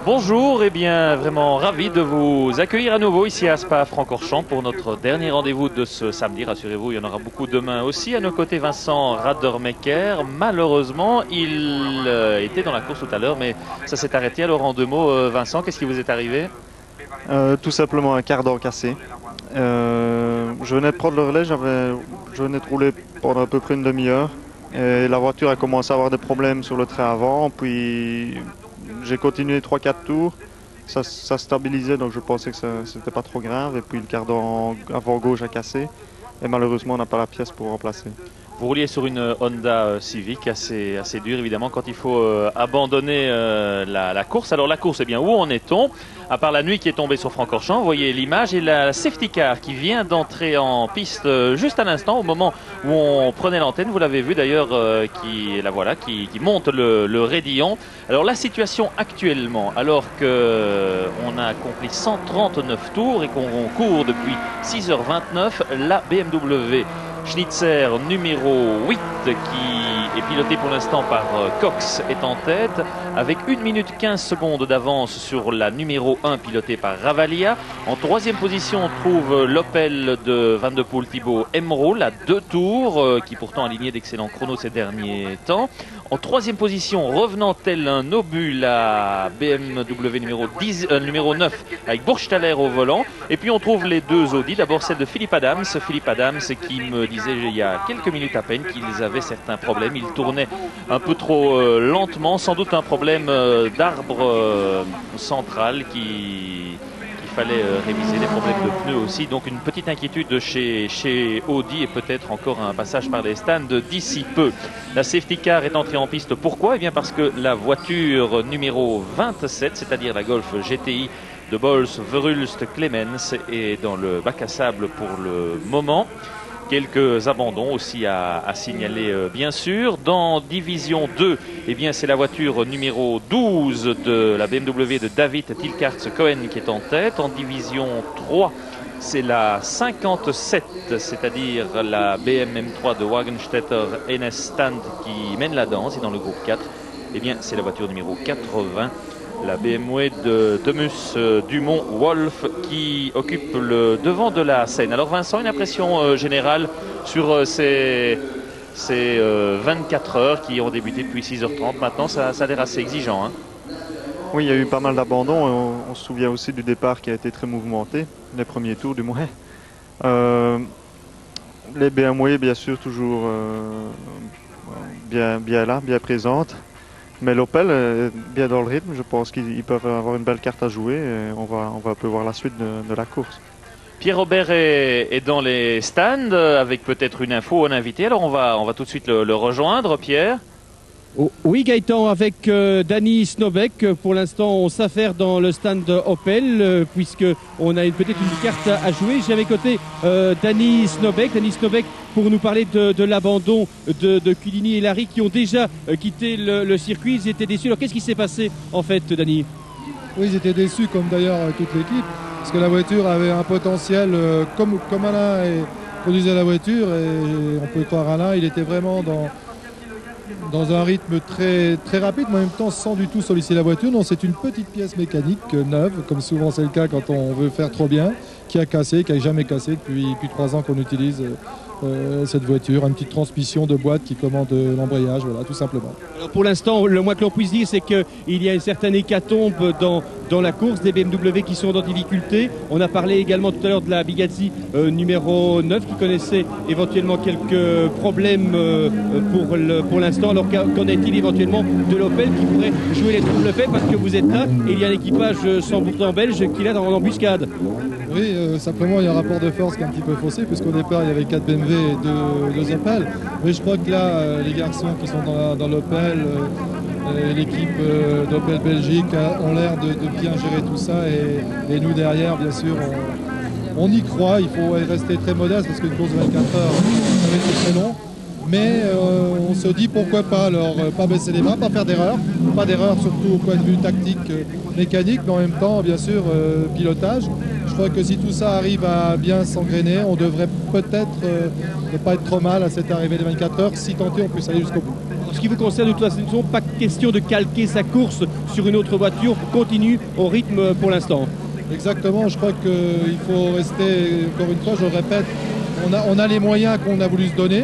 Bonjour, et bien vraiment ravi de vous accueillir à nouveau ici à Spa-Francorchamps pour notre dernier rendez-vous de ce samedi. Rassurez-vous, il y en aura beaucoup demain aussi. À nos côtés, Vincent Radermaeker. Malheureusement, il était dans la course tout à l'heure, mais ça s'est arrêté. Alors en deux mots, Vincent, qu'est-ce qui vous est arrivé? Tout simplement un cardan cassé. Je venais de prendre le relais, je venais de rouler pendant à peu près une demi-heure. Et la voiture a commencé à avoir des problèmes sur le train avant, puis j'ai continué 3-4 tours. Ça stabilisait, donc je pensais que c'était pas trop grave. Et puis le cardan avant gauche a cassé. Et malheureusement, on n'a pas la pièce pour remplacer. Vous rouliez sur une Honda Civic assez dure, évidemment, quand il faut abandonner la course. Alors la course, eh bien, où en est-on? À part la nuit qui est tombée sur Francorchamps, vous voyez l'image, et la safety car qui vient d'entrer en piste juste à l'instant, au moment où on prenait l'antenne. Vous l'avez vu d'ailleurs, qui monte le raidillon. Alors la situation actuellement, alors qu'on a accompli 139 tours et qu'on court depuis 6h29, la BMW Schnitzer numéro 8 qui est piloté pour l'instant par Cox est en tête avec 1 minute 15 secondes d'avance sur la numéro 1 pilotée par Ravalia. En troisième position on trouve l'Opel de Van de Poel Thibaut Emeraude à 2 tours qui pourtant a aligné d'excellents chronos ces derniers temps. En troisième position, revenant tel un obus, la BMW numéro 9 avec Burgstaller au volant. Et puis on trouve les deux Audi. D'abord celle de Philippe Adams. Philippe Adams qui me disait il y a quelques minutes à peine qu'ils avaient certains problèmes. Ils tournaient un peu trop lentement. Sans doute un problème d'arbre central qu'il fallait réviser, des problèmes de pneus aussi, donc une petite inquiétude chez Audi et peut-être encore un passage par les stands d'ici peu. La safety car est entrée en piste, pourquoi? Eh bien parce que la voiture numéro 27, c'est-à-dire la Golf GTI de Bols Verhulst Clemens, est dans le bac à sable pour le moment. Quelques abandons aussi à signaler bien sûr. Dans division 2, eh bien c'est la voiture numéro 12 de la BMW de David Tilkarts-Cohen qui est en tête. En division 3, c'est la 57, c'est-à-dire la BMW M3 de Wagenstetter NS Stand qui mène la danse. Et dans le groupe 4, eh bien c'est la voiture numéro 80. La BMW de Demus Dumont Wolf qui occupe le devant de la scène. Alors Vincent, une impression générale sur ces 24 heures qui ont débuté depuis 6h30. Maintenant, ça a l'air assez exigeant. Hein. Oui, il y a eu pas mal d'abandons. On se souvient aussi du départ qui a été très mouvementé, les premiers tours du moins. Les BMW, bien sûr, toujours bien là, bien présentes. Mais l'Opel est bien dans le rythme. Je pense qu'ils peuvent avoir une belle carte à jouer. Et on va un peu voir la suite de la course. Pierre Robert est dans les stands avec peut-être une info, un invité. Alors on va tout de suite le rejoindre, Pierre. Oh, oui Gaëtan, avec Dani Snobek, pour l'instant on s'affaire dans le stand Opel puisque on a peut-être une carte à jouer. J'ai avec côté Dani Snobek pour nous parler de l'abandon de Culini et Larry qui ont déjà quitté le circuit. Ils étaient déçus. Alors qu'est-ce qui s'est passé en fait, Dani? Oui, ils étaient déçus comme d'ailleurs toute l'équipe parce que la voiture avait un potentiel comme Alain produisait la voiture et on peut croire Alain, il était vraiment dans un rythme très, très rapide, mais en même temps sans du tout solliciter la voiture. Non, c'est une petite pièce mécanique neuve, comme souvent c'est le cas quand on veut faire trop bien, qui a cassé, qui n'a jamais cassé depuis 3 ans qu'on utilise cette voiture. Une petite transmission de boîte qui commande l'embrayage, voilà, tout simplement. Alors pour l'instant, le moins que l'on puisse dire, c'est qu'il y a une certaine hécatombe dans la course, des BMW qui sont dans difficulté. On a parlé également tout à l'heure de la Bugatti numéro 9 qui connaissait éventuellement quelques problèmes pour l'instant. Alors qu'en est-il éventuellement de l'Opel qui pourrait jouer les troubles faits parce que vous êtes là et il y a un équipage 100% belge qui est là dans l'embuscade? Oui, simplement il y a un rapport de force qui est un petit peu faussé puisqu'au départ il y avait 4 BMW et 2 Opel. Mais je crois que là, les garçons qui sont dans l'Opel, l'équipe d'Opel Belgique ont l'air de bien gérer tout ça et nous derrière, bien sûr, on y croit. Il faut rester très modeste parce qu'une course de 24 heures, ça va être très long. Mais on se dit pourquoi pas, alors pas baisser les bras, pas faire d'erreur, surtout au point de vue tactique, mécanique, mais en même temps, bien sûr, pilotage. Je crois que si tout ça arrive à bien s'engrainer, on devrait peut-être ne pas être trop mal à cette arrivée des 24 heures, si tant est on puisse aller jusqu'au bout. ce qui vous concerne, de toute façon, pas question de calquer sa course sur une autre voiture, continue au rythme pour l'instant. Exactement, je crois qu'il faut rester, encore une fois, je le répète, on a les moyens qu'on a voulu se donner,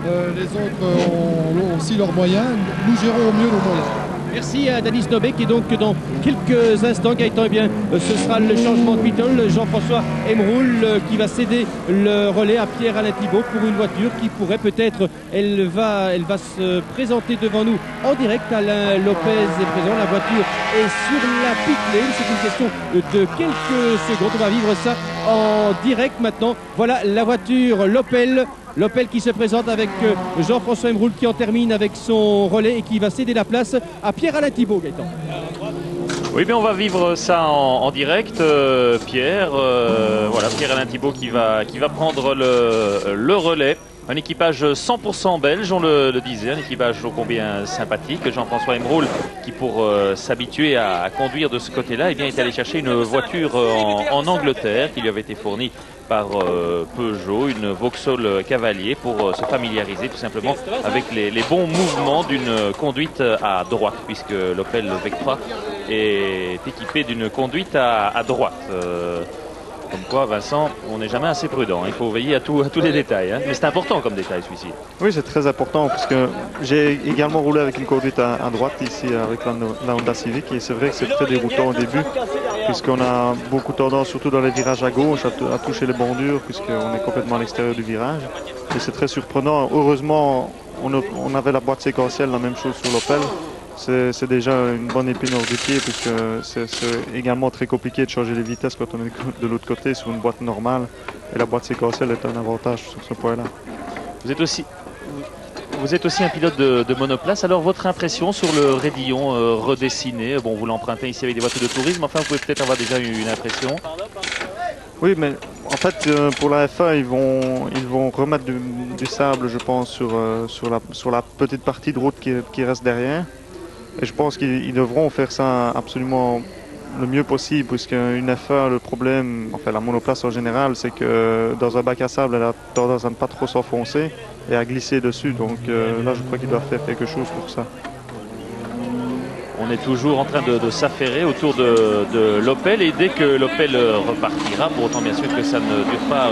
les autres ont aussi leurs moyens, nous gérons au mieux nos moyens. Merci à Danis Nobek et donc dans quelques instants, Gaëtan, eh bien, ce sera le changement de piton, Jean-François Emroul qui va céder le relais à Pierre-Alain Thibault pour une voiture qui pourrait peut-être, elle va se présenter devant nous en direct. Alain Lopez est présent, la voiture est sur la pit lane, c'est une question de quelques secondes, on va vivre ça en direct maintenant. Voilà la voiture L'Opel qui se présente avec Jean-François Emroul qui en termine avec son relais et qui va céder la place à Pierre-Alain Thibault, Gaëtan. Oui, bien on va vivre ça en direct, Pierre. Voilà, Pierre-Alain Thibault qui va prendre le relais. Un équipage 100% belge, on le disait, un équipage ô combien sympathique. Jean-François Emroul qui, pour s'habituer à conduire de ce côté-là, eh bien, est allé chercher une voiture en Angleterre qui lui avait été fournie par Peugeot, une Vauxhall Cavalier, pour se familiariser tout simplement avec les bons mouvements d'une conduite à droite, puisque l'Opel Vectra est équipé d'une conduite à droite. Comme quoi, Vincent, on n'est jamais assez prudent. Il faut veiller à tous les détails. Hein. Mais c'est important comme détail, celui-ci. Oui, c'est très important parce que j'ai également roulé avec une conduite à droite ici avec la Honda Civic. Et c'est vrai que c'est très déroutant au début puisqu'on a beaucoup tendance, surtout dans les virages à gauche, à toucher les bordures puisqu'on est complètement à l'extérieur du virage. Et c'est très surprenant. Heureusement, on avait la boîte séquentielle, la même chose sur l'Opel. C'est déjà une bonne épine hors du pied puisque c'est également très compliqué de changer les vitesses quand on est de l'autre côté sur une boîte normale et la boîte séquentielle est un avantage sur ce point-là. Vous êtes aussi un pilote de monoplace, alors votre impression sur le raidillon redessiné, bon vous l'empruntez ici avec des voitures de tourisme, enfin vous pouvez peut-être avoir déjà une impression. Oui, mais en fait pour la F1 ils vont remettre du sable je pense sur la petite partie de route qui reste derrière. Et je pense qu'ils devront faire ça absolument le mieux possible, puisqu'une F1, le problème, enfin la monoplace en général, c'est que dans un bac à sable, elle a tendance à ne pas trop s'enfoncer et à glisser dessus. Donc là, je crois qu'ils doivent faire quelque chose pour ça. On est toujours en train de s'affairer autour de l'Opel, et dès que l'Opel repartira, pour autant bien sûr que ça ne dure pas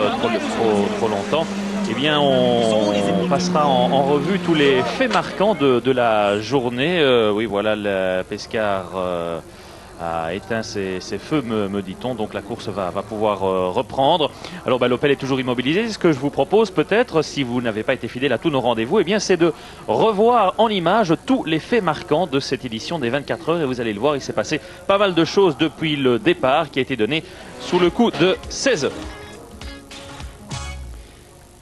trop longtemps, eh bien on passera en revue tous les faits marquants de la journée. Oui, voilà, la Pescar a éteint ses feux, me dit-on, donc la course va pouvoir reprendre. Alors l'Opel est toujours immobilisé. Ce que je vous propose peut-être, si vous n'avez pas été fidèle à tous nos rendez-vous, eh bien c'est de revoir en images tous les faits marquants de cette édition des 24 heures, et vous allez le voir, il s'est passé pas mal de choses depuis le départ qui a été donné sous le coup de 16 heures.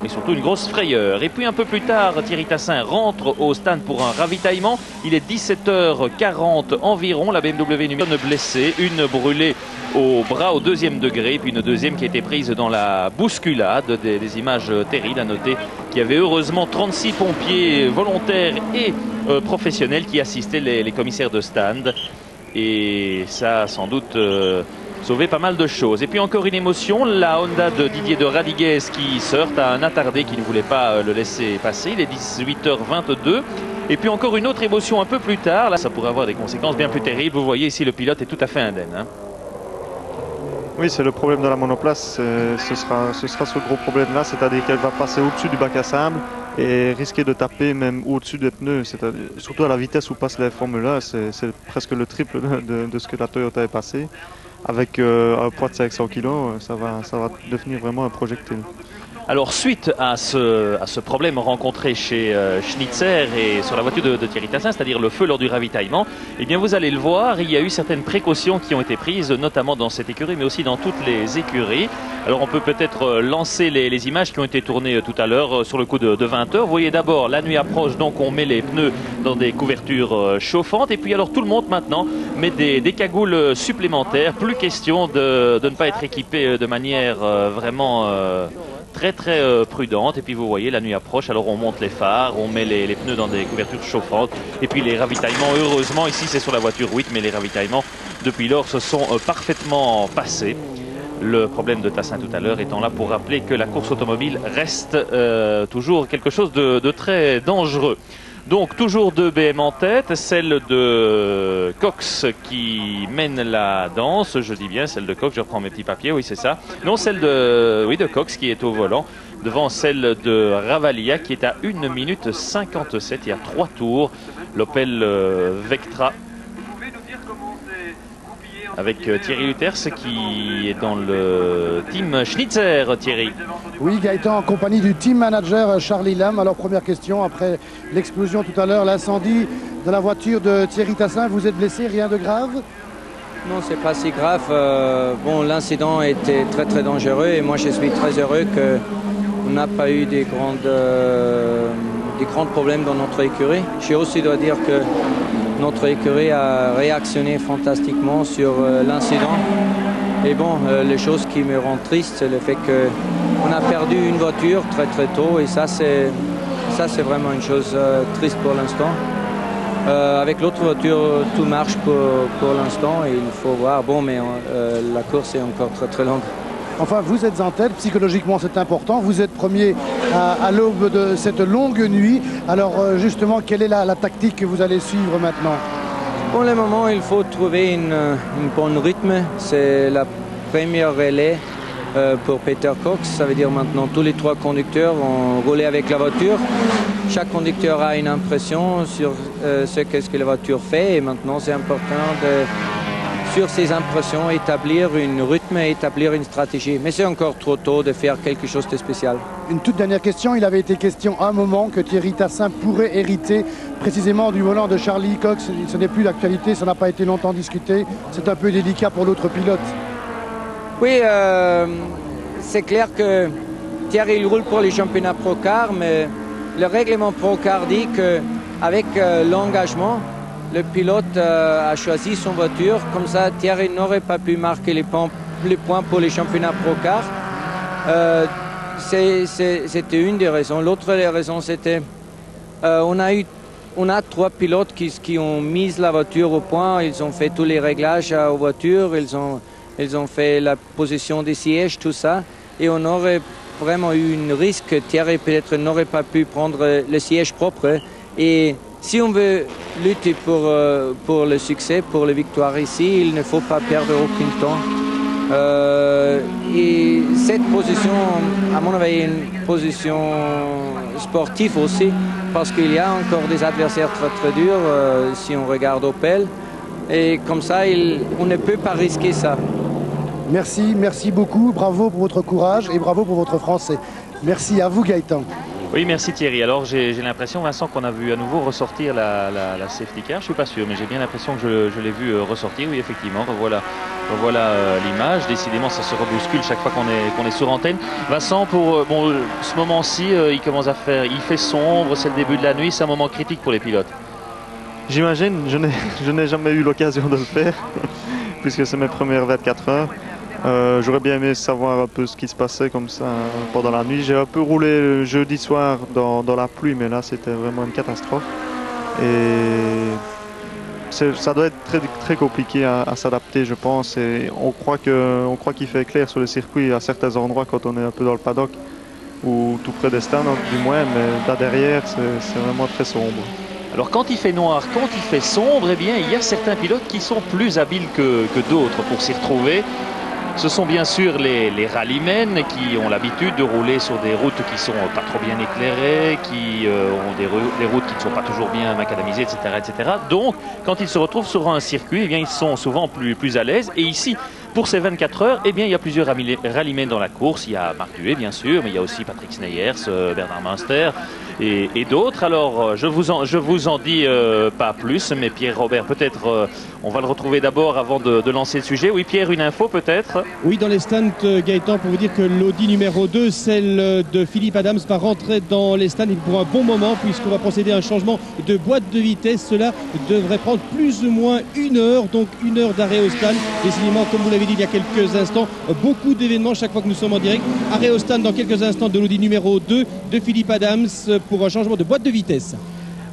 Et surtout une grosse frayeur. Et puis un peu plus tard, Thierry Tassin rentre au stand pour un ravitaillement. Il est 17h40 environ. La BMW numéro 1 blessée, une brûlée au bras au 2e degré, puis une deuxième qui a été prise dans la bousculade. Des images terribles à noter, qu'il y avait heureusement 36 pompiers volontaires et professionnels qui assistaient les commissaires de stand. Et ça, sans doute... sauver pas mal de choses. Et puis encore une émotion, la Honda de Didier de Radiguez qui se heurte à un attardé qui ne voulait pas le laisser passer. Il est 18h22. Et puis encore une autre émotion un peu plus tard. Là, ça pourrait avoir des conséquences bien plus terribles. Vous voyez ici, le pilote est tout à fait indemne. Hein. Oui, c'est le problème de la monoplace. Ce sera ce gros problème-là, c'est-à-dire qu'elle va passer au-dessus du bac à sable et risquer de taper même au-dessus des pneus. Surtout à la vitesse où passe la Formule 1, c'est presque le triple de ce que la Toyota est passée. Avec un poids de 500 kg, ça va devenir vraiment un projectile. Alors suite à ce problème rencontré chez Schnitzer et sur la voiture de Thierry Tassin, c'est-à-dire le feu lors du ravitaillement, eh bien vous allez le voir, il y a eu certaines précautions qui ont été prises, notamment dans cette écurie, mais aussi dans toutes les écuries. Alors on peut peut-être lancer les images qui ont été tournées tout à l'heure sur le coup de 20h. Vous voyez d'abord, la nuit approche, donc on met les pneus dans des couvertures chauffantes. Et puis alors tout le monde maintenant met des cagoules supplémentaires. Plus question de ne pas être équipé de manière vraiment... très prudente. Et puis vous voyez, la nuit approche, alors on monte les phares, on met les pneus dans des couvertures chauffantes, et puis les ravitaillements, heureusement ici c'est sur la voiture 8, mais les ravitaillements depuis lors se sont parfaitement passés. Le problème de Tassin tout à l'heure étant là pour rappeler que la course automobile reste toujours quelque chose de très dangereux. Donc toujours 2 BM en tête, celle de Cox qui mène la danse, je dis bien celle de Cox, je reprends mes petits papiers, oui c'est ça. Non, celle de Cox qui est au volant, devant celle de Ravalia qui est à 1 minute 57, il y a 3 tours, l'Opel Vectra. Avec Thierry Luters qui est dans le team Schnitzer, Thierry. Oui, Gaëtan, en compagnie du team manager Charlie Lam. Alors, première question, après l'explosion tout à l'heure, l'incendie de la voiture de Thierry Tassin, vous êtes blessé, rien de grave? Non, c'est pas si grave. Bon, l'incident était très très dangereux et moi je suis très heureux qu'on n'a pas eu des grands problèmes dans notre écurie. Je aussi dois dire que notre écurie a réactionné fantastiquement sur l'incident. Et bon, les choses qui me rendent triste, c'est le fait qu'on a perdu une voiture très très tôt. Et ça, c'est vraiment une chose triste pour l'instant. Avec l'autre voiture, tout marche pour l'instant. Et il faut voir, bon, mais la course est encore très très longue. Enfin, vous êtes en tête, psychologiquement c'est important. Vous êtes premier à l'aube de cette longue nuit. Alors justement, quelle est la tactique que vous allez suivre maintenant? Pour le moment, il faut trouver une bonne rythme. C'est la première relais pour Peter Cox. Ça veut dire maintenant tous les 3 conducteurs ont roulé avec la voiture. Chaque conducteur a une impression sur ce que la voiture fait. Et maintenant, c'est important sur ces impressions, établir une rythme, établir une stratégie. Mais c'est encore trop tôt de faire quelque chose de spécial. Une toute dernière question. Il avait été question à un moment que Thierry Tassin pourrait hériter précisément du volant de Charlie Cox. Ce n'est plus d'actualité, ça n'a pas été longtemps discuté. C'est un peu délicat pour l'autre pilote. Oui, c'est clair que Thierry il roule pour les championnats Procar, mais le règlement Procar dit qu'avec l'engagement, le pilote a choisi son voiture. Comme ça, Thierry n'aurait pas pu marquer les points pour les championnats Procar. C'était une des raisons. L'autre raison, c'était on a 3 pilotes qui ont mis la voiture au point. Ils ont fait tous les réglages aux voitures. Ils ont fait la position des sièges, tout ça. Et on aurait vraiment eu un risque. Thierry peut-être n'aurait pas pu prendre le siège propre. Et si on veut lutter pour le succès, pour la victoire ici, il ne faut pas perdre aucun temps. Et cette position, à mon avis, est une position sportive aussi, parce qu'il y a encore des adversaires très très durs si on regarde Opel. Et comme ça, on ne peut pas risquer ça. Merci beaucoup. Bravo pour votre courage et bravo pour votre français. Merci à vous, Gaëtan. Oui, merci Thierry. Alors j'ai l'impression, Vincent, qu'on a vu à nouveau ressortir la safety car. Je suis pas sûr, mais j'ai bien l'impression que je l'ai vu ressortir. Oui, effectivement, revoilà l'image. Décidément, ça se rebouscule chaque fois qu'on est sur antenne. Vincent, pour ce moment-ci, il commence à faire, il fait sombre, c'est le début de la nuit, c'est un moment critique pour les pilotes. J'imagine, je n'ai jamais eu l'occasion de le faire, puisque c'est mes premières 24 heures. J'aurais bien aimé savoir un peu ce qui se passait comme ça pendant la nuit. J'ai un peu roulé le jeudi soir dans la pluie, mais là c'était vraiment une catastrophe. Et ça doit être très, très compliqué à s'adapter, je pense. Et on croit qu'il fait clair sur le circuit à certains endroits quand on est un peu dans le paddock ou tout près des stands, du moins, mais là derrière c'est vraiment très sombre. Alors quand il fait noir, quand il fait sombre, eh bien il y a certains pilotes qui sont plus habiles que d'autres pour s'y retrouver. Ce sont bien sûr les rallymen qui ont l'habitude de rouler sur des routes qui sont pas trop bien éclairées, qui ont des routes qui ne sont pas toujours bien macadamisées, etc., etc. Donc, quand ils se retrouvent sur un circuit, eh bien, ils sont souvent plus à l'aise. Et ici, pour ces 24 heures, eh bien, il y a plusieurs rallymen dans la course. Il y a Marc Duet, bien sûr, mais il y a aussi Patrick Sneyers, Bernard Münster et d'autres. Alors, je vous en dis pas plus, mais Pierre-Robert, peut-être, on va le retrouver d'abord avant de lancer le sujet. Oui, Pierre, une info peut-être? Oui, dans les stands, Gaëtan, pour vous dire que l'Audi numéro 2, celle de Philippe Adams, va rentrer dans les stands pour un bon moment, puisqu'on va procéder à un changement de boîte de vitesse. Cela devrait prendre plus ou moins 1 heure, donc 1 heure d'arrêt au stand. Décidément, comme vous l'avez dit il y a quelques instants, beaucoup d'événements chaque fois que nous sommes en direct. Arrêt au stand dans quelques instants de l'Audi numéro 2 de Philippe Adams pour un changement de boîte de vitesse.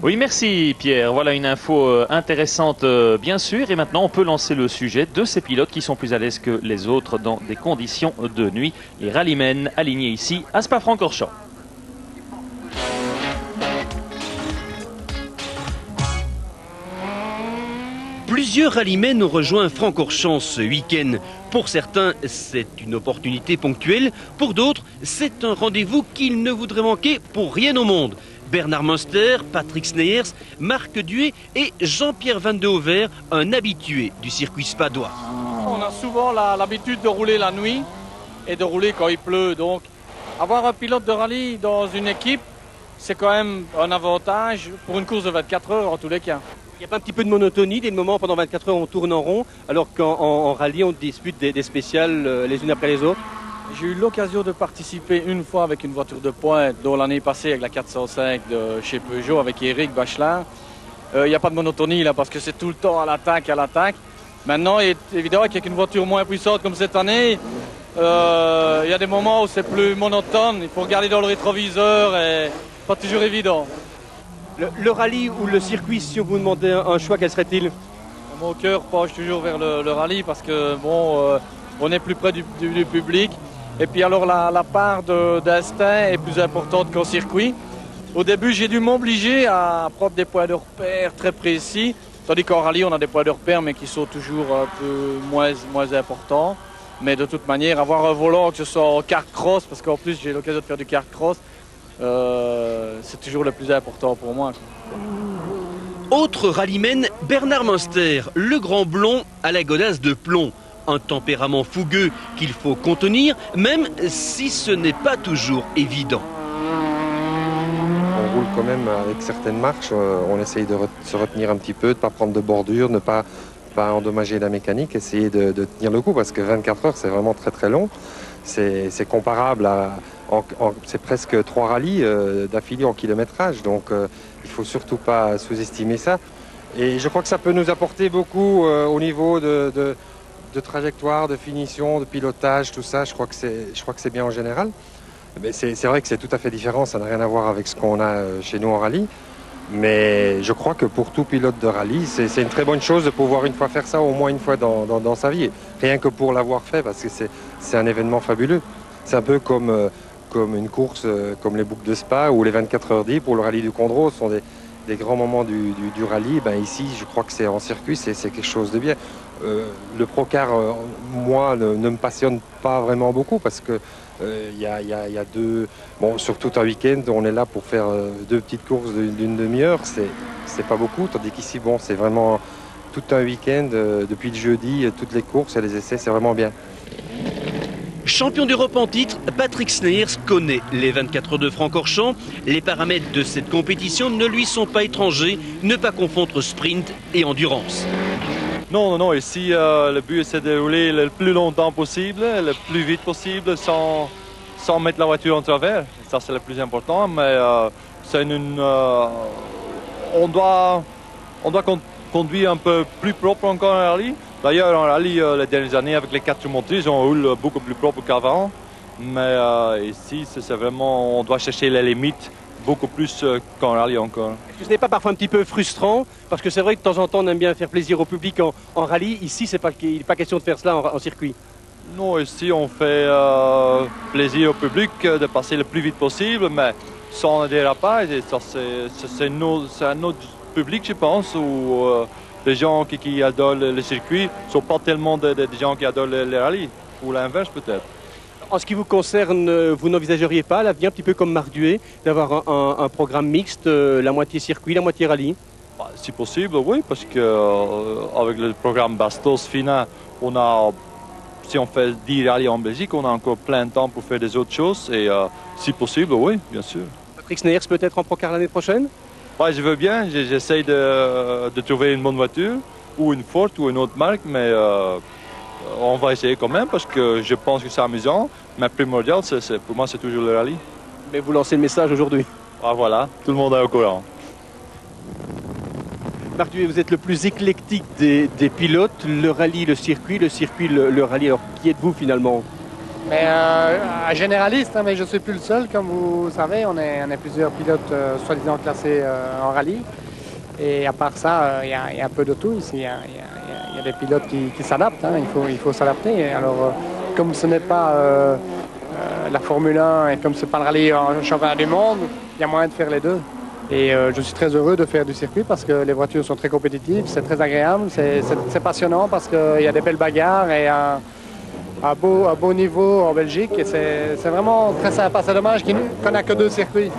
Oui, merci Pierre. Voilà une info intéressante bien sûr. Et maintenant, on peut lancer le sujet de ces pilotes qui sont plus à l'aise que les autres dans des conditions de nuit. Les rallymen alignés ici à Spa-Francorchamps. Plusieurs rallymen ont rejoint Francorchamps ce week-end. Pour certains, c'est une opportunité ponctuelle. Pour d'autres, c'est un rendez-vous qu'ils ne voudraient manquer pour rien au monde. Bernard Munster, Patrick Sneyers, Marc Duet et Jean-Pierre Van de Hover, un habitué du circuit spadois. On a souvent l'habitude de rouler la nuit et de rouler quand il pleut. Donc, avoir un pilote de rallye dans une équipe, c'est quand même un avantage pour une course de 24 heures en tous les cas. Il n'y a pas un petit peu de monotonie, des moments pendant 24 heures on tourne en rond, alors qu'en rallye on dispute des spéciales les unes après les autres? J'ai eu l'occasion de participer une fois avec une voiture de pointe, dont l'année passée avec la 405 de chez Peugeot avec Eric Bachelard. Il n'y a pas de monotonie là parce que c'est tout le temps à l'attaque, à l'attaque. Maintenant, il est évident qu'avec une voiture moins puissante comme cette année, il y a des moments où c'est plus monotone. Il faut regarder dans le rétroviseur et pas toujours évident. Le rallye ou le circuit, si on vous demandait un choix, quel serait-il? Mon cœur penche toujours vers le rallye parce que bon, on est plus près du public. Et puis alors la part d'instinct est plus importante qu'en circuit. Au début, j'ai dû m'obliger à prendre des points de repère très précis. Tandis qu'en rallye, on a des points de repère, mais qui sont toujours un peu moins importants. Mais de toute manière, avoir un volant, que ce soit en kart cross, parce qu'en plus, j'ai l'occasion de faire du kart cross, c'est toujours le plus important pour moi. Autre rallyman, Bernard Munster, le grand blond à la godasse de plomb. Un tempérament fougueux qu'il faut contenir, même si ce n'est pas toujours évident. On roule quand même avec certaines marches, on essaye de se retenir un petit peu, de ne pas prendre de bordure, ne pas endommager la mécanique, essayer de tenir le coup, parce que 24 heures c'est vraiment très très long. C'est comparable à... c'est presque 3 rallyes d'affilée en kilométrage, donc il ne faut surtout pas sous-estimer ça. Et je crois que ça peut nous apporter beaucoup au niveau de trajectoire, de finition, de pilotage, tout ça. Je crois que c'est bien en général. C'est vrai que c'est tout à fait différent, ça n'a rien à voir avec ce qu'on a chez nous en rallye. Mais je crois que pour tout pilote de rallye, c'est une très bonne chose de pouvoir une fois faire ça, au moins une fois dans sa vie. Rien que pour l'avoir fait, parce que c'est un événement fabuleux. C'est un peu comme une course, comme les boucles de Spa ou les 24 heures d'Ypres pour le rallye du Condro. Ce sont des grands moments du rallye. Ben ici, je crois que c'est en circuit, c'est quelque chose de bien. Le Procar, moi, ne me passionne pas vraiment beaucoup parce que il y a deux... Bon, sur tout un week-end, on est là pour faire 2 petites courses d'une demi-heure. C'est pas beaucoup, tandis qu'ici, bon, c'est vraiment tout un week-end, depuis le jeudi, toutes les courses et les essais, c'est vraiment bien. Champion d'Europe en titre, Patrick Sneyers connaît les 24 heures de Francorchamps. Les paramètres de cette compétition ne lui sont pas étrangers, ne pas confondre sprint et endurance. Non, ici le but c'est de rouler le plus longtemps possible, le plus vite possible, sans mettre la voiture en travers. Ça c'est le plus important, mais on doit conduire un peu plus propre encore en rallye. D'ailleurs, en rallye, les dernières années, avec les 4 motrices, on roule beaucoup plus propre qu'avant. Mais ici, c'est vraiment, on doit chercher les limites beaucoup plus qu'en rallye encore. Est-ce que ce n'est pas parfois un petit peu frustrant? Parce que c'est vrai que de temps en temps, on aime bien faire plaisir au public en rallye. Ici, il n'est pas question de faire cela en circuit. Non, ici, on fait plaisir au public de passer le plus vite possible, mais sans dérapage. Et ça, c'est un autre public, je pense, où... les gens qui adorent le circuit ne sont pas tellement des gens qui adorent les rallyes, ou l'inverse peut-être. En ce qui vous concerne, vous n'envisageriez pas à l'avenir, un petit peu comme Marc Duet, d'avoir un programme mixte, la moitié circuit, la moitié rallye? Si possible, oui, parce qu'avec le programme Bastos Fina, si on fait 10 rallyes en Belgique, on a encore plein de temps pour faire des autres choses, et si possible, oui, bien sûr. Patrick Sneyers peut-être en Procar l'année prochaine? Ouais, je veux bien, j'essaye de trouver une bonne voiture, ou une Ford, ou une autre marque, mais on va essayer quand même, parce que je pense que c'est amusant, mais primordial, pour moi, c'est toujours le rallye. Mais vous lancez le message aujourd'hui. Ah voilà, tout le monde est au courant. Marc Duet, vous êtes le plus éclectique des pilotes, le rallye, le circuit, le rallye. Alors, qui êtes-vous finalement? Mais un généraliste, hein, mais je ne suis plus le seul, comme vous savez, on est plusieurs pilotes soi-disant classés en rallye. Et à part ça, il y a un peu de tout ici. Il y a des pilotes qui s'adaptent, hein, il faut s'adapter. Alors, comme ce n'est pas la Formule 1 et comme ce n'est pas le rallye en championnat du monde, il y a moyen de faire les deux. Et je suis très heureux de faire du circuit parce que les voitures sont très compétitives, c'est très agréable, c'est passionnant parce qu'il y a des belles bagarres et un beau niveau en Belgique. Et c'est vraiment très sympa. C'est dommage qu'on n'a que 2 circuits.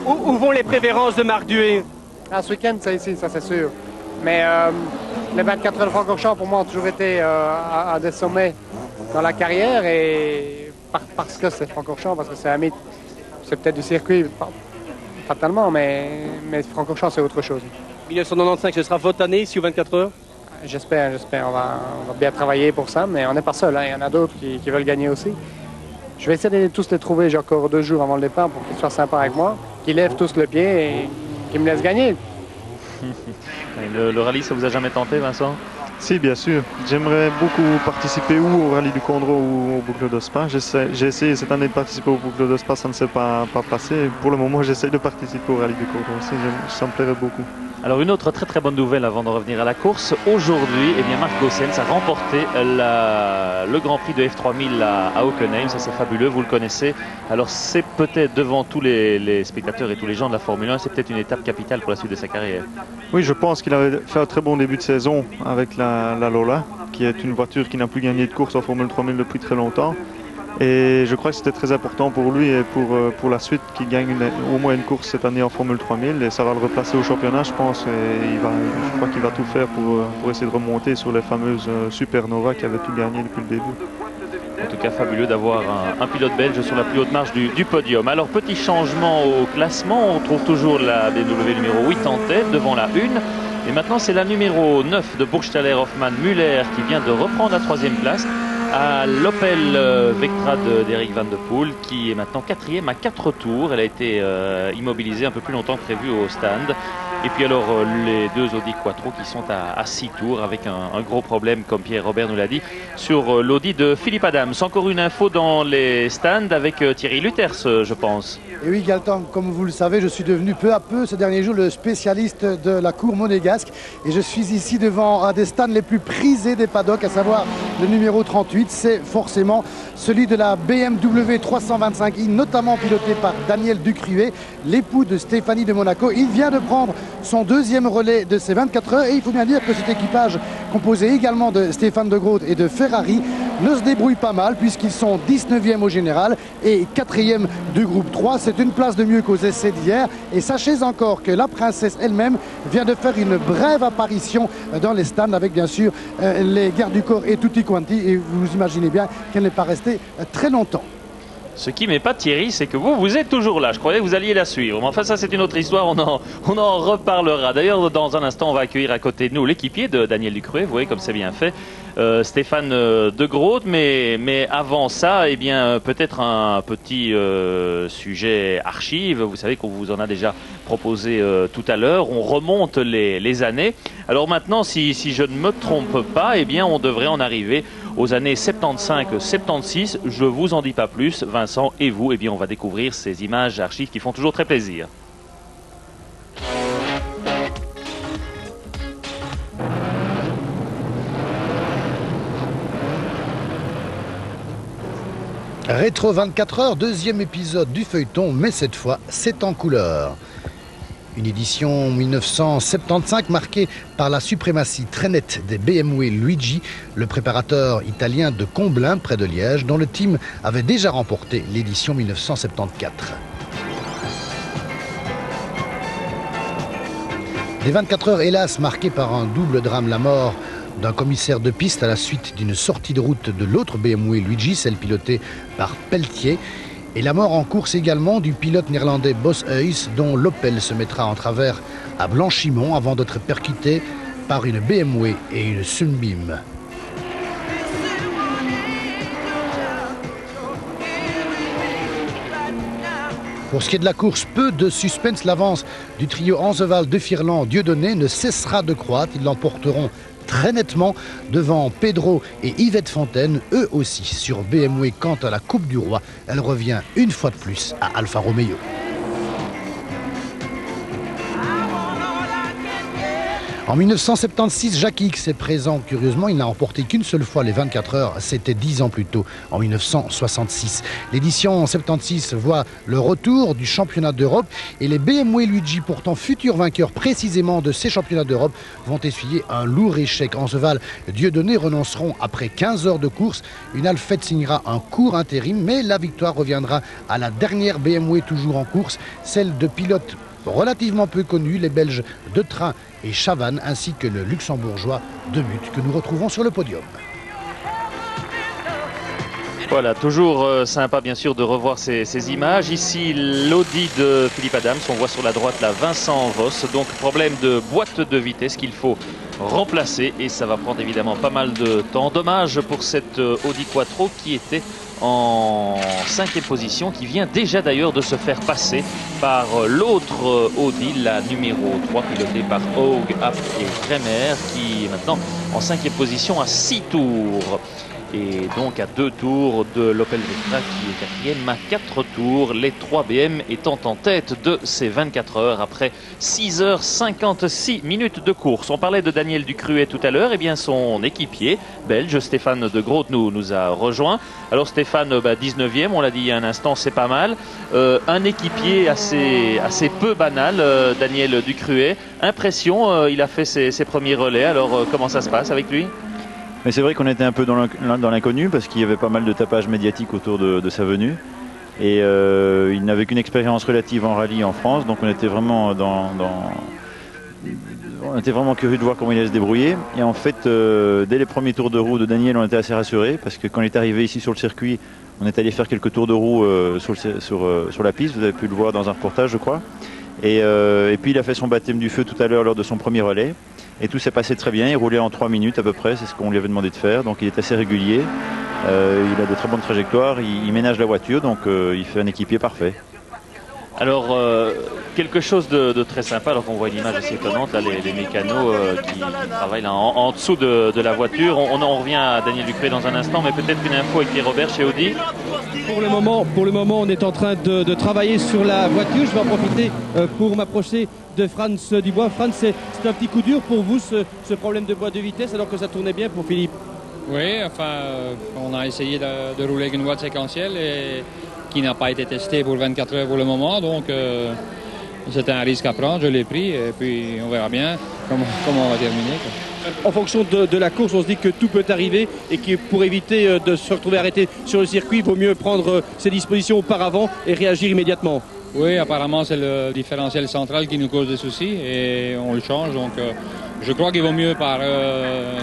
Où vont les préférences de Marc Duet? Ce week-end, c'est ici, ça c'est sûr. Mais les 24 heures de Francorchamps, pour moi, ont toujours été à des sommets dans la carrière. Et parce que c'est Francorchamps, parce que c'est un mythe. C'est peut-être du circuit, fatalement, mais Francorchamps, c'est autre chose. 1995, ce sera votre année ici aux 24 heures? J'espère. On va bien travailler pour ça, mais on n'est pas seul. Il y en a d'autres qui veulent gagner aussi. Je vais essayer de tous les trouver. J'ai encore 2 jours avant le départ pour qu'ils soient sympas avec moi, qu'ils lèvent tous le pied et qu'ils me laissent gagner. Le rallye, ça vous a jamais tenté, Vincent? Si, bien sûr. J'aimerais beaucoup participer ou au rallye du Condro ou au Boucle de Spa. J'ai essayé cette année de participer au Boucle de Spa, ça ne s'est pas passé. Pour le moment, j'essaye de participer au rallye du Condro aussi, ça me plairait beaucoup. Alors une autre très bonne nouvelle avant de revenir à la course. Aujourd'hui, Marc Goossens a remporté le Grand Prix de F3000 à Hockenheim. Ça c'est fabuleux, vous le connaissez. Alors c'est peut-être devant tous les spectateurs et tous les gens de la Formule 1, c'est peut-être une étape capitale pour la suite de sa carrière. Oui, je pense qu'il avait fait un très bon début de saison avec la Lola, qui est une voiture qui n'a plus gagné de course en Formule 3000 depuis très longtemps. Et je crois que c'était très important pour lui et pour la suite qu'il gagne au moins une course cette année en Formule 3000 et ça va le replacer au championnat, je pense. Et je crois qu'il va tout faire pour essayer de remonter sur les fameuses Supernova qui avaient tout gagné depuis le début. En tout cas, fabuleux d'avoir un pilote belge sur la plus haute marche du podium. Alors, petit changement au classement, on trouve toujours la BMW numéro 8 en tête devant la 1. Et maintenant, c'est la numéro 9 de Burgstaller Hoffmann Müller qui vient de reprendre la 3e place. À l'Opel Vectra d'Eric Van de Poel qui est maintenant 4e à 4 tours. Elle a été immobilisée un peu plus longtemps que prévu au stand. Et puis alors les 2 Audi Quattro qui sont à 6 tours avec un gros problème, comme Pierre-Robert nous l'a dit, sur l'Audi de Philippe Adams. Encore une info dans les stands avec Thierry Luthers, je pense. Et oui, Gaëtan, comme vous le savez, je suis devenu peu à peu ces derniers jours le spécialiste de la cour monégasque. Et je suis ici devant un des stands les plus prisés des paddocks, à savoir le numéro 38. C'est forcément celui de la BMW 325i, notamment piloté par Daniel Ducruet, l'époux de Stéphanie de Monaco. Il vient de prendre son 2e relais de ces 24 heures et il faut bien dire que cet équipage, composé également de Stéphane de Groot et de Ferrari, ne se débrouille pas mal puisqu'ils sont 19e au général et 4e du groupe 3. C'est une place de mieux qu'aux essais d'hier. Et sachez encore que la princesse elle-même vient de faire une brève apparition dans les stands avec bien sûr les gardes du corps et tutti quanti. Et vous imaginez bien qu'elle n'est pas restée très longtemps. Ce qui m'épate, Thierry, c'est que vous êtes toujours là. Je croyais que vous alliez la suivre. Mais enfin, ça, c'est une autre histoire. On en reparlera. D'ailleurs, dans un instant, on va accueillir à côté de nous l'équipier de Daniel Ducruet. Vous voyez comme c'est bien fait. Stéphane de Groot. Mais avant ça, eh bien, peut-être un petit sujet archive. Vous savez qu'on vous en a déjà proposé tout à l'heure. On remonte les années. Alors maintenant, si je ne me trompe pas, eh bien, on devrait en arriver aux années 75-76. Je vous en dis pas plus. Vincent et vous, eh bien, on va découvrir ces images archives qui font toujours très plaisir. Rétro 24 heures, 2e épisode du feuilleton, mais cette fois, c'est en couleur. Une édition 1975 marquée par la suprématie très nette des BMW Luigi, le préparateur italien de Comblain, près de Liège, dont le team avait déjà remporté l'édition 1974. Des 24 heures, hélas, marquées par un double drame, la mort d'un commissaire de piste à la suite d'une sortie de route de l'autre BMW Luigi, celle pilotée par Pelletier, et la mort en course également du pilote néerlandais Bos Huys, dont l'Opel se mettra en travers à Blanchimont avant d'être percuté par une BMW et une Sunbeam. Pour ce qui est de la course, peu de suspense. L'avance du trio Anzeval, De Firland, Dieudonné ne cessera de croître. Ils l'emporteront très nettement devant Pedro et Yvette Fontaine, eux aussi sur BMW. Quant à la Coupe du Roi, elle revient une fois de plus à Alfa Romeo. En 1976, Jacques X est présent. Curieusement, il n'a remporté qu'une seule fois les 24 heures. C'était 10 ans plus tôt, en 1966. L'édition 76 voit le retour du championnat d'Europe et les BMW Luigi, pourtant futurs vainqueurs précisément de ces championnats d'Europe, vont essuyer un lourd échec. Enceval, Dieudonné renonceront après 15 heures de course. Une Alfette signera un court intérim, mais la victoire reviendra à la dernière BMW toujours en course, celle de pilotes relativement peu connus, les Belges De Train et Chavannes, ainsi que le luxembourgeois De Muth, que nous retrouvons sur le podium. Voilà, toujours sympa bien sûr de revoir ces images. Ici l'Audi de Philippe Adams, on voit sur la droite là Vincent Voss, donc problème de boîte de vitesse qu'il faut remplacer et ça va prendre évidemment pas mal de temps. Dommage pour cette Audi Quattro qui était en 5e position, qui vient déjà d'ailleurs de se faire passer par l'autre Audi, la numéro 3, pilotée par Haug, Abt et Kremer, qui est maintenant en 5e position à 6 tours. Et donc à 2 tours de l'Opel Vectra qui est 4e à 4 tours, les 3 BM étant en tête de ces 24 heures après 6h56 minutes de course. On parlait de Daniel Ducruet tout à l'heure, et bien son équipier belge Stéphane De Groot nous a rejoint. Alors Stéphane, 19e, on l'a dit il y a un instant, c'est pas mal. Un équipier assez peu banal, Daniel Ducruet. Impression, il a fait ses premiers relais, alors comment ça se passe avec lui ? Mais c'est vrai qu'on était un peu dans l'inconnu parce qu'il y avait pas mal de tapage médiatique autour de sa venue. Et il n'avait qu'une expérience relative en rallye en France, donc on était vraiment on était vraiment curieux de voir comment il allait se débrouiller. Et en fait, dès les premiers tours de roue de Daniel, on était assez rassurés parce que quand il est arrivé ici sur le circuit, on est allé faire quelques tours de roue sur la piste. Vous avez pu le voir dans un reportage, je crois. Et puis il a fait son baptême du feu tout à l'heure lors de son premier relais. Et tout s'est passé très bien, il roulait en 3 minutes à peu près, c'est ce qu'on lui avait demandé de faire, donc il est assez régulier, il a de très bonnes trajectoires, il ménage la voiture, donc il fait un équipier parfait. Alors, quelque chose de très sympa, alors qu'on voit une image assez étonnante, là, les mécanos qui travaillent là, en dessous de la voiture. On en revient à Daniel Ducruet dans un instant, mais peut-être une info avec Pierre Robert chez Audi. Pour le moment, on est en train de travailler sur la voiture. Je vais en profiter pour m'approcher de Franz Dubois. Franz, c'est un petit coup dur pour vous, ce problème de boîte de vitesse, alors que ça tournait bien pour Philippe. Oui, enfin, on a essayé de rouler avec une boîte séquentielle et qui n'a pas été testée pour 24 heures pour le moment, donc c'était un risque à prendre, je l'ai pris et puis on verra bien comment on va terminer, quoi. En fonction de la course, on se dit que tout peut arriver et que pour éviter de se retrouver arrêté sur le circuit, il vaut mieux prendre ses dispositions auparavant et réagir immédiatement. Oui, apparemment c'est le différentiel central qui nous cause des soucis et on le change, donc je crois qu'il vaut mieux par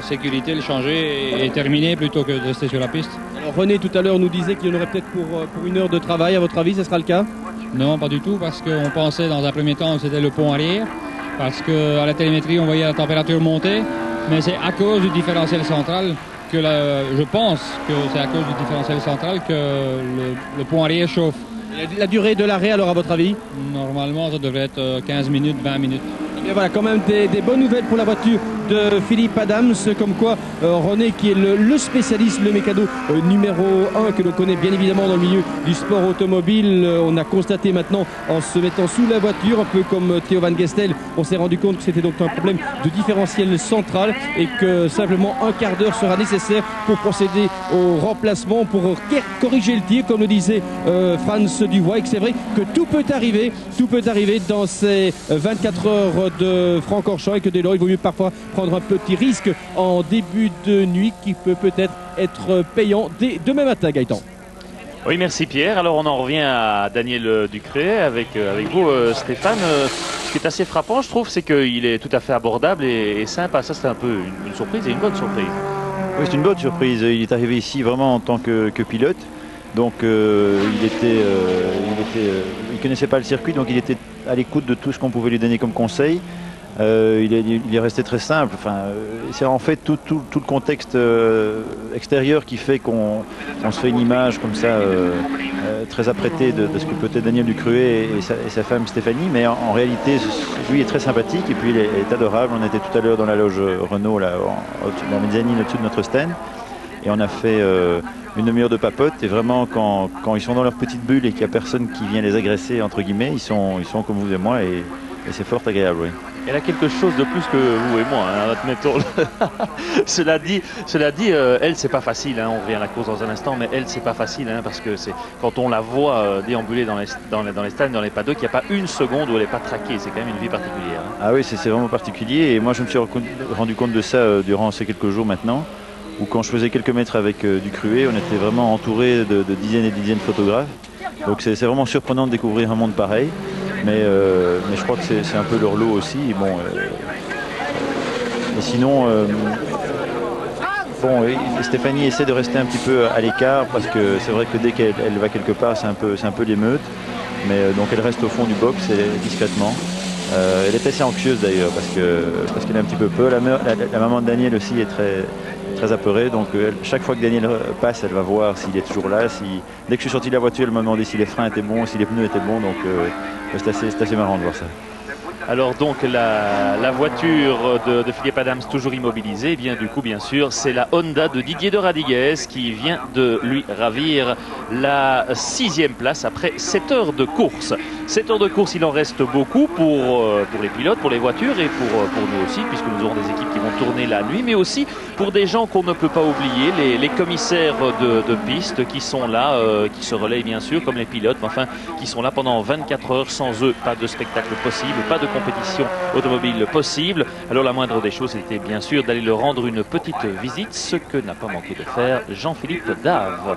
sécurité le changer et terminer plutôt que de rester sur la piste. Alors René tout à l'heure nous disait qu'il y en aurait peut-être pour 1 heure de travail, à votre avis ce sera le cas? Non, pas du tout, parce qu'on pensait dans un premier temps que c'était le pont arrière, parce qu'à la télémétrie on voyait la température monter, mais c'est à cause du différentiel central que je pense que c'est à cause du différentiel central que le pont arrière chauffe. La durée de l'arrêt alors à votre avis? Normalement ça devrait être 15 minutes, 20 minutes. Et voilà, quand même des bonnes nouvelles pour la voiture de Philippe Adams, comme quoi René, qui est le spécialiste, le mécano numéro 1 que l'on connaît bien évidemment dans le milieu du sport automobile, on a constaté maintenant en se mettant sous la voiture, un peu comme Theo Van Gestel, on s'est rendu compte que c'était donc un problème de différentiel central et que simplement un quart d'heure sera nécessaire pour procéder au remplacement, pour corriger le tir, comme le disait Franz Dubois, et que c'est vrai que tout peut arriver dans ces 24 heures de Francorchamps et que dès lors il vaut mieux parfois prendre un petit risque en début de nuit qui peut peut-être être payant dès demain matin, Gaëtan. Oui, merci Pierre. Alors on en revient à Daniel Ducruet avec vous Stéphane. Ce qui est assez frappant, je trouve, c'est qu'il est tout à fait abordable et sympa. Ça, c'est un peu une surprise et une bonne surprise. Oui, c'est une bonne surprise. Il est arrivé ici vraiment en tant que pilote. Donc il connaissait pas le circuit, donc il était à l'écoute de tout ce qu'on pouvait lui donner comme conseil. Il est resté très simple. Enfin, c'est en fait tout le contexte extérieur qui fait qu'on se fait une image comme ça très apprêtée de ce que peut être Daniel Ducruet et sa femme Stéphanie, mais en réalité lui est très sympathique et puis il est adorable. On était tout à l'heure dans la loge Renault là, dans la mezzanine au-dessus de notre stand et on a fait une demi-heure de papote et vraiment quand ils sont dans leur petite bulle et qu'il n'y a personne qui vient les agresser entre guillemets, ils sont comme vous et moi et c'est fort agréable, oui. Elle a quelque chose de plus que vous et moi, hein, admettons. Cela dit, elle, c'est pas facile. Hein, on revient à la course dans un instant, mais elle, c'est pas facile, hein, parce que quand on la voit déambuler dans les stands, dans les paddocks, il n'y a pas une seconde où elle n'est pas traquée. C'est quand même une vie particulière. Hein. Ah oui, c'est vraiment particulier. Et moi, je me suis rendu compte de ça durant ces quelques jours maintenant, où quand je faisais quelques mètres avec du cruet, on était vraiment entouré de dizaines et dizaines de photographes. Donc c'est vraiment surprenant de découvrir un monde pareil. Mais je crois que c'est un peu leur lot aussi. Bon, et sinon, Stéphanie essaie de rester un petit peu à l'écart parce que c'est vrai que dès qu'elle va quelque part, c'est un peu l'émeute. Mais donc elle reste au fond du box discrètement. Elle est assez anxieuse d'ailleurs parce qu'elle a un petit peu peur. La maman de Daniel aussi est très apeurée. Donc chaque fois que Daniel passe, elle va voir s'il est toujours là. Dès que je suis sorti de la voiture, elle m'a demandé si les freins étaient bons, si les pneus étaient bons. Donc c'est assez marrant de voir ça. Alors donc la voiture de Philippe Adams toujours immobilisée, bien du coup bien sûr c'est la Honda de Didier de Radiguez qui vient de lui ravir la 6e place après 7 heures de course. 7 heures de course, il en reste beaucoup pour les pilotes, pour les voitures et pour nous aussi, puisque nous aurons des équipes qui vont tourner la nuit, mais aussi pour des gens qu'on ne peut pas oublier, les commissaires de piste qui sont là, qui se relayent bien sûr comme les pilotes, mais enfin qui sont là pendant 24 heures. Sans eux, pas de spectacle possible, pas de compétition automobile possible. Alors la moindre des choses était bien sûr d'aller leur rendre une petite visite, ce que n'a pas manqué de faire Jean-Philippe Dave.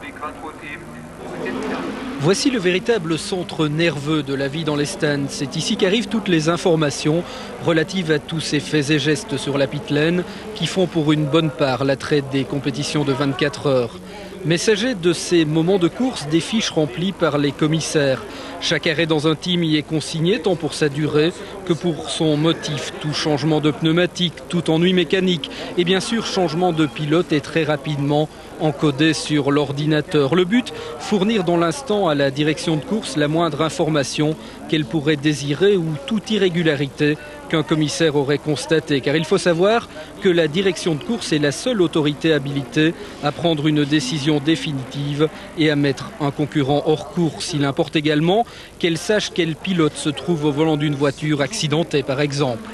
Voici le véritable centre nerveux de la vie dans les stands. C'est ici qu'arrivent toutes les informations relatives à tous ces faits et gestes sur la pit lane qui font pour une bonne part l'attrait des compétitions de 24 heures. Messager de ces moments de course, des fiches remplies par les commissaires. Chaque arrêt dans un team y est consigné tant pour sa durée que pour son motif. Tout changement de pneumatique, tout ennui mécanique et bien sûr changement de pilote est très rapidement encodé sur l'ordinateur. Le but, fournir dans l'instant à la direction de course la moindre information qu'elle pourrait désirer ou toute irrégularité qu'un commissaire aurait constaté. Car il faut savoir que la direction de course est la seule autorité habilitée à prendre une décision définitive et à mettre un concurrent hors course. Il importe également qu'elle sache quel pilote se trouve au volant d'une voiture accidentée par exemple.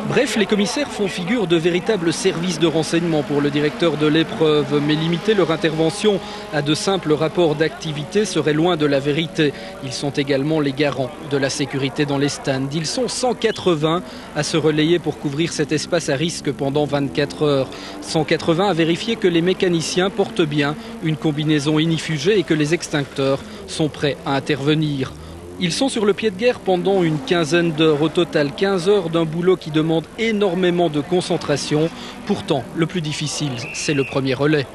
Bref, les commissaires font figure de véritables services de renseignement pour le directeur de l'épreuve, mais limiter leur intervention à de simples rapports d'activité serait loin de la vérité. Ils sont également les garants de la sécurité dans les stands. Ils sont 180 à se relayer pour couvrir cet espace à risque pendant 24 heures. 180 à vérifier que les mécaniciens portent bien une combinaison inifugée et que les extincteurs sont prêts à intervenir. Ils sont sur le pied de guerre pendant une quinzaine d'heures. Au total, 15 heures d'un boulot qui demande énormément de concentration. Pourtant, le plus difficile, c'est le premier relais.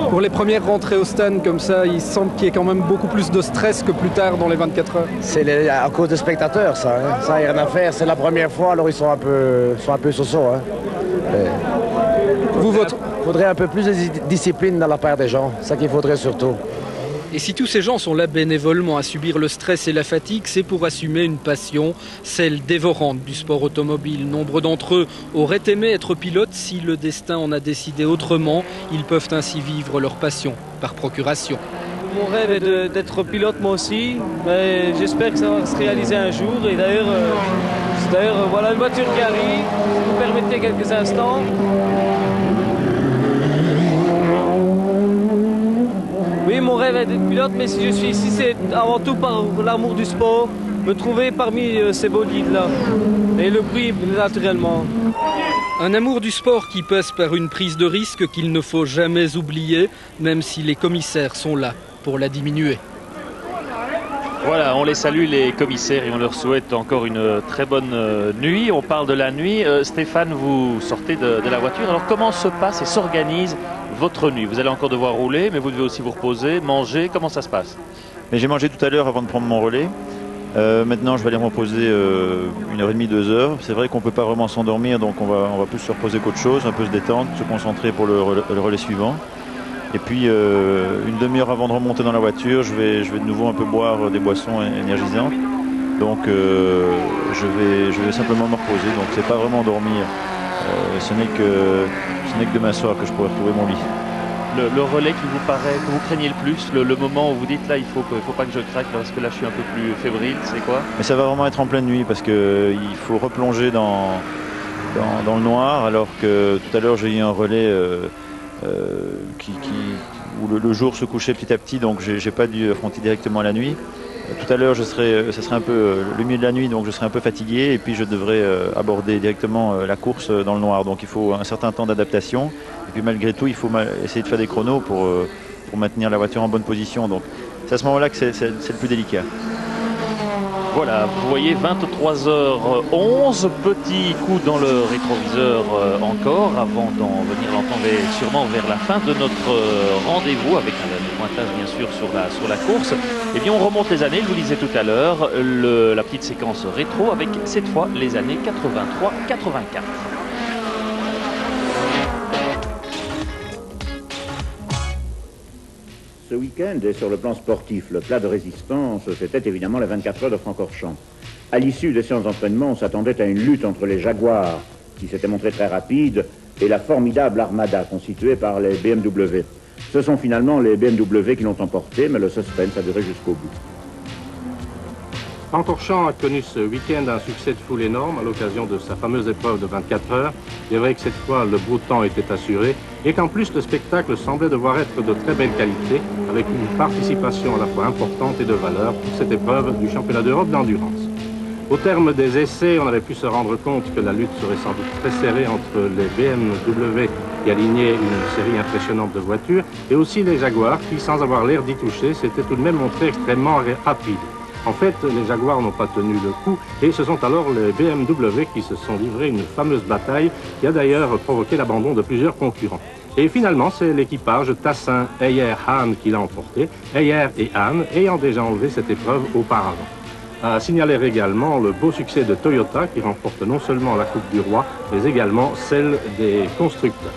Pour les premières rentrées au stand comme ça, il semble qu'il y ait quand même beaucoup plus de stress que plus tard dans les 24 heures. C'est à cause des spectateurs, ça. Hein. Ça, il n'y a rien à faire. C'est la première fois, alors ils sont un peu soso. Hein. Il faudrait un peu plus de discipline dans la part des gens. C'est ça qu'il faudrait surtout. Et si tous ces gens sont là bénévolement à subir le stress et la fatigue, c'est pour assumer une passion, celle dévorante du sport automobile. Nombre d'entre eux auraient aimé être pilotes si le destin en a décidé autrement. Ils peuvent ainsi vivre leur passion par procuration. Mon rêve est d'être pilote moi aussi, mais j'espère que ça va se réaliser un jour. Et d'ailleurs, voilà une voiture qui arrive, si vous permettez quelques instants. Oui, mon rêve est d'être pilote, mais si je suis ici, c'est avant tout par l'amour du sport, me trouver parmi ces beaux guides-là. Et le prix, naturellement. Un amour du sport qui passe par une prise de risque qu'il ne faut jamais oublier, même si les commissaires sont là pour la diminuer. Voilà, on les salue les commissaires et on leur souhaite encore une très bonne nuit. On parle de la nuit. Stéphane, vous sortez de la voiture. Alors comment se passe et s'organise votre nuit? Vous allez encore devoir rouler, mais vous devez aussi vous reposer, manger. Comment ça se passe? J'ai mangé tout à l'heure avant de prendre mon relais. Maintenant, je vais aller me reposer 1h30, 2 heures. C'est vrai qu'on ne peut pas vraiment s'endormir, donc on va plus se reposer qu'autre chose, un peu se détendre, se concentrer pour le relais suivant. Et puis, une demi-heure avant de remonter dans la voiture, je vais de nouveau un peu boire des boissons énergisantes. Donc, je vais simplement me reposer. Donc, c'est pas vraiment dormir. Ce n'est que demain soir que je pourrai retrouver mon lit. le relais qui vous paraît, que vous craignez le plus, le moment où vous dites là il faut pas que je craque parce que là je suis un peu plus fébrile, c'est quoi? Mais ça va vraiment être en pleine nuit parce que il faut replonger dans le noir, alors que tout à l'heure j'ai eu un relais où le jour se couchait petit à petit, donc j'ai pas dû affronter directement la nuit. Tout à l'heure, ça serait un peu le milieu de la nuit, donc je serai un peu fatigué et puis je devrais aborder directement la course dans le noir. Donc il faut un certain temps d'adaptation. Et puis malgré tout, il faut essayer de faire des chronos pour maintenir la voiture en bonne position. Donc c'est à ce moment-là que c'est le plus délicat. Voilà, vous voyez 23h11, petit coup dans le rétroviseur encore avant d'en venir l'entendre sûrement vers la fin de notre rendez-vous avec le pointage bien sûr sur la course. Et bien on remonte les années, je vous disais tout à l'heure, la petite séquence rétro avec cette fois les années 83-84. Ce week-end, et sur le plan sportif, le plat de résistance, c'était évidemment les 24 heures de Francorchamps. À l'issue des séances d'entraînement, on s'attendait à une lutte entre les Jaguars, qui s'étaient montrés très rapides, et la formidable armada constituée par les BMW. Ce sont finalement les BMW qui l'ont emporté, mais le suspense a duré jusqu'au bout. Francorchamps a connu ce week-end un succès de foule énorme à l'occasion de sa fameuse épreuve de 24 heures. Il est vrai que cette fois, le beau temps était assuré et qu'en plus, le spectacle semblait devoir être de très belle qualité, avec une participation à la fois importante et de valeur pour cette épreuve du championnat d'Europe d'endurance. Au terme des essais, on avait pu se rendre compte que la lutte serait sans doute très serrée entre les BMW qui alignaient une série impressionnante de voitures et aussi les Jaguars qui, sans avoir l'air d'y toucher, s'étaient tout de même montrés extrêmement rapides. En fait, les Jaguars n'ont pas tenu le coup et ce sont alors les BMW qui se sont livrés une fameuse bataille qui a d'ailleurs provoqué l'abandon de plusieurs concurrents. Et finalement, c'est l'équipage Tassin, Heyer, Hahn qui l'a emporté, Heyer et Hahn ayant déjà enlevé cette épreuve auparavant. À signaler également le beau succès de Toyota qui remporte non seulement la Coupe du Roi, mais également celle des constructeurs.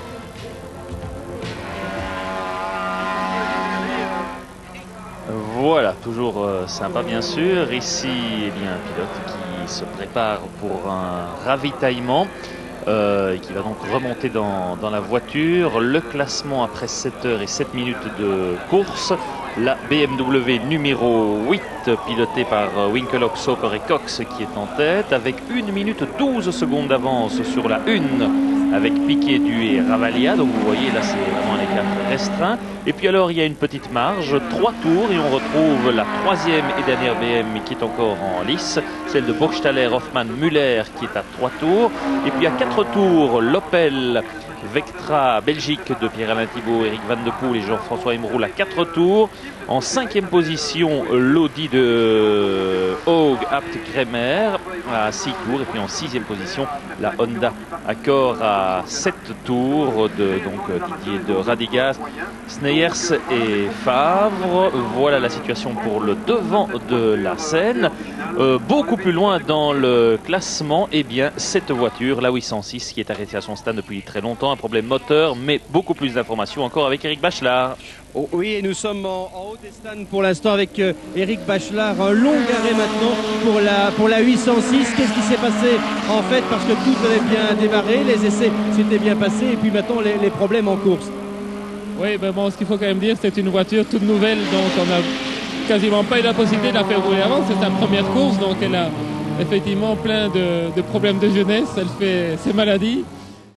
Voilà, toujours sympa bien sûr. Ici, eh bien, un pilote qui se prépare pour un ravitaillement et qui va donc remonter dans la voiture. Le classement après 7 heures et 7 minutes de course. La BMW numéro 8, pilotée par Winkelhock, Soper et Cox, qui est en tête, avec 1 minute 12 secondes d'avance sur la 1, avec Piquet, Due et Ravaglia. Donc vous voyez, là c'est vraiment un écart restreint. Et puis alors il y a une petite marge, 3 tours, et on retrouve la 3e et dernière BM qui est encore en lice, celle de Burgstaller, Hoffmann, Müller qui est à 3 tours. Et puis à 4 tours, l'Opel Vectra Belgique de Pierre-Alain Thibault, Eric Van de Poel et Jean-François Emeraulle à 4 tours. En 5e position, l'Audi de Haug Abt Kremer à 6 tours. Et puis en 6e position, la Honda Accord à 7 tours de Didier de Radigues, Sneyers et Favre. Voilà la situation pour le devant de la scène. Beaucoup plus loin dans le classement, eh bien, cette voiture, la 806, qui est arrêtée à son stand depuis très longtemps, un problème moteur, mais beaucoup plus d'informations encore avec Eric Bachelard. Oh, oui, et nous sommes en haut des stands pour l'instant avec Eric Bachelard. Un long arrêt maintenant pour la 806. Qu'est-ce qui s'est passé en fait? Parce que tout avait bien démarré, les essais s'étaient bien passés, et puis maintenant les problèmes en course. Oui, ben bon, ce qu'il faut quand même dire, c'est une voiture toute nouvelle, donc on n'a quasiment pas eu la possibilité de la faire rouler avant. C'est sa première course, donc elle a effectivement plein de problèmes de jeunesse, elle fait ses maladies.